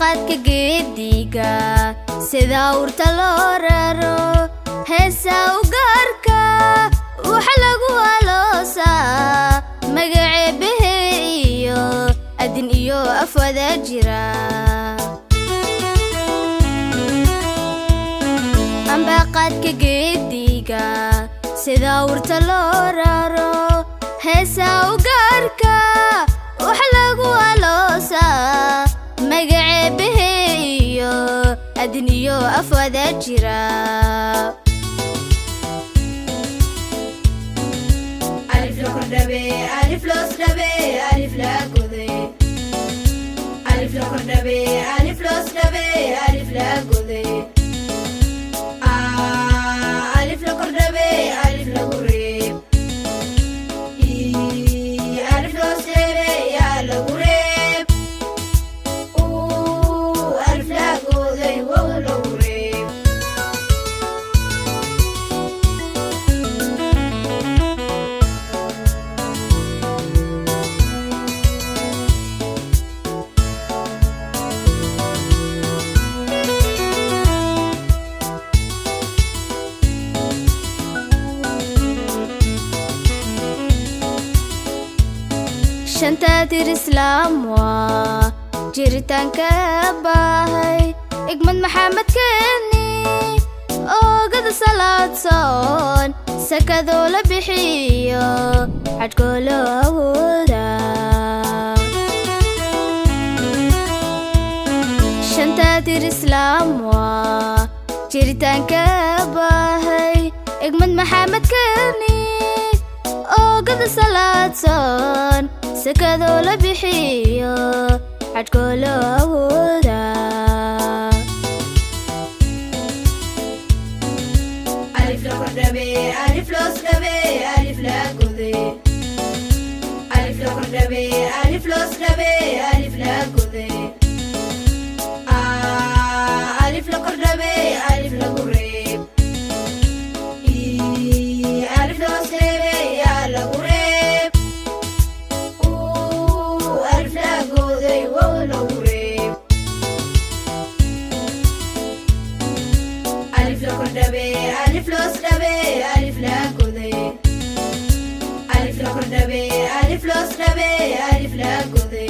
ambaqaadka geediga sida urta loo raro heesaa u gaarka waxa lagu aloosaa magaceebahe iyo adin iyo af wada jira ambaqaadka geediga sida urta loo raro heesaa u gaarka waxa lagu aloosaa magaceebahe iyo adin iyo af wada jira alif la kordhabe alif loos dhabe alif la gode alif la kordhabe alif loos dhabe alif la gode alif la kordhabe alif la gureeb alif loos dhabe yaa la gureeb alif la gode wow la gureeb shantadir islaam waa jiritaanka baahay igmad maxamed keeni oogada salaadsoon sakadoo la bixiyo xadhkoo loo awooda shantadir islaam waa jiritaanka baahay igmad maxamed keeni oogada salaadsoon sakadoo la bixiyo xadhkoo loo awooda alif la kordhabe alif loos dhabe alif la gode alif la kordhabe alif loos dhabe alif la gode alif la kordhabe alif la gureeb alif loos dhabe yaa la gureeb alif la gode wow la gureeb alif la kordhabe alif loos dhabe alif la gode alif la kordhabe alif loos dhabe alif la gode